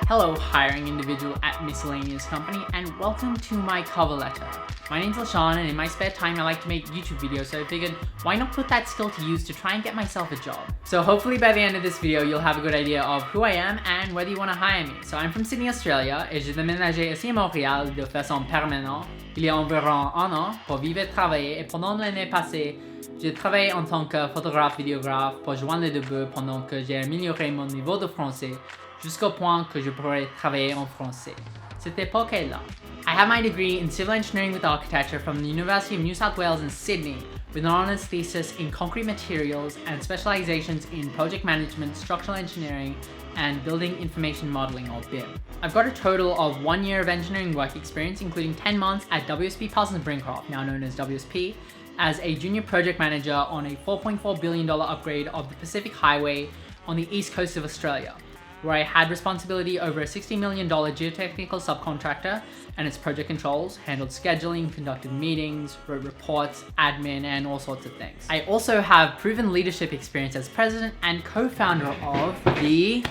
Hello, hiring individual at Miscellaneous Company, and welcome to my cover letter. My name's Lashan, and in my spare time I like to make YouTube videos, so I figured why not put that skill to use to try and get myself a job. So hopefully by the end of this video you'll have a good idea of who I am and whether you want to hire me. So I'm from Sydney, Australia, et j'ai déménagé ici à Montréal de façon permanente il y a environ un an pour vivre et travailler, et pendant l'année passée, j'ai travaillé en tant que photographe-vidéographe pour joindre les deux bouts pendant que j'ai amélioré mon niveau de français jusqu'au point que je pourrais travailler en français. C'était pour quelle là? I have my degree in civil engineering with architecture from the University of New South Wales in Sydney, with an honours thesis in concrete materials and specializations in project management, structural engineering, and building information modeling, or BIM. I've got a total of 1 year of engineering work experience, including 10 months at WSP Parsons Brincroft, now known as WSP, as a junior project manager on a $4.4 billion upgrade of the Pacific Highway on the east coast of Australia, where I had responsibility over a $60 million geotechnical subcontractor and its project controls, handled scheduling, conducted meetings, wrote reports, admin, and all sorts of things. I also have proven leadership experience as president and co-founder of the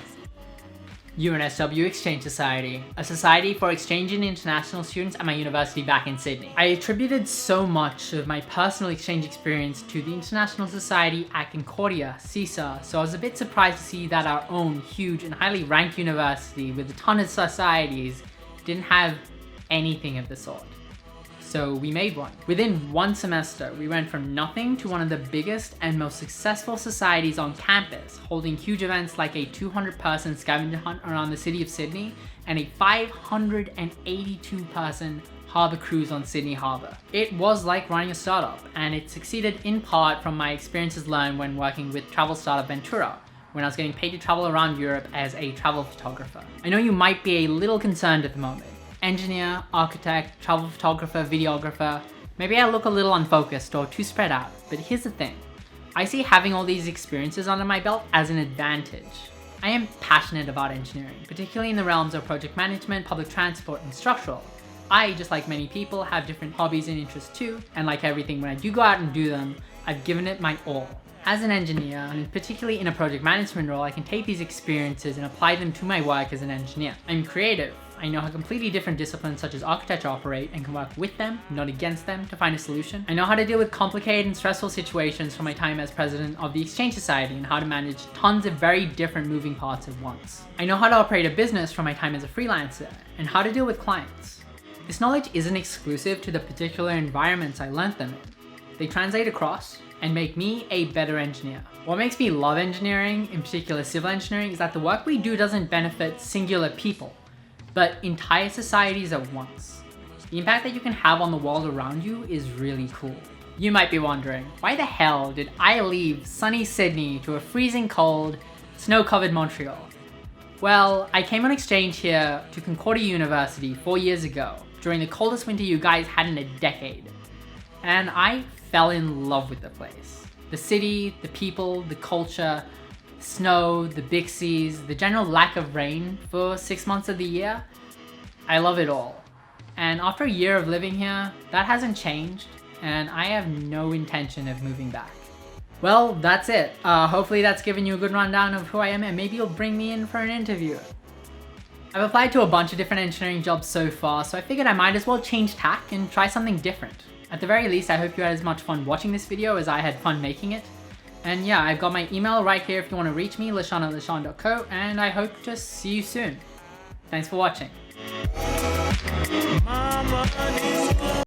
UNSW Exchange Society, a society for exchanging international students at my university back in Sydney. I attributed so much of my personal exchange experience to the International Society at Concordia, CISA, so I was a bit surprised to see that our own huge and highly ranked university with a ton of societies didn't have anything of the sort. So we made one. Within 1 semester, we went from nothing to one of the biggest and most successful societies on campus, holding huge events like a 200-person scavenger hunt around the city of Sydney and a 582-person harbour cruise on Sydney Harbour. It was like running a startup, and it succeeded in part from my experiences learned when working with travel startup Ventura, when I was getting paid to travel around Europe as a travel photographer. I know you might be a little concerned at the moment. Engineer, architect, travel photographer, videographer. Maybe I look a little unfocused or too spread out, but here's the thing. I see having all these experiences under my belt as an advantage. I am passionate about engineering, particularly in the realms of project management, public transport, and structural. I, just like many people, have different hobbies and interests too, and like everything, when I do go out and do them, I've given it my all. As an engineer, and particularly in a project management role, I can take these experiences and apply them to my work as an engineer. I'm creative. I know how completely different disciplines such as architecture operate and can work with them, not against them, to find a solution. I know how to deal with complicated and stressful situations from my time as president of the Exchange Society and how to manage tons of very different moving parts at once. I know how to operate a business from my time as a freelancer and how to deal with clients. This knowledge isn't exclusive to the particular environments I learnt them in. They translate across and make me a better engineer. What makes me love engineering, in particular civil engineering, is that the work we do doesn't benefit singular people, but entire societies at once. The impact that you can have on the world around you is really cool. You might be wondering, why the hell did I leave sunny Sydney to a freezing cold, snow-covered Montreal? Well, I came on exchange here to Concordia University 4 years ago, during the coldest winter you guys had in a decade. And I fell in love with the place. The city, the people, the culture, snow, the big seas, the general lack of rain for 6 months of the year. I love it all. And after a year of living here, that hasn't changed, and I have no intention of moving back. Well, that's it. Hopefully that's given you a good rundown of who I am, and maybe you'll bring me in for an interview. I've applied to a bunch of different engineering jobs so far, so I figured I might as well change tack and try something different. At the very least, I hope you had as much fun watching this video as I had fun making it. And yeah, I've got my email right here if you want to reach me, lashan@lashan.co, and I hope to see you soon. Thanks for watching.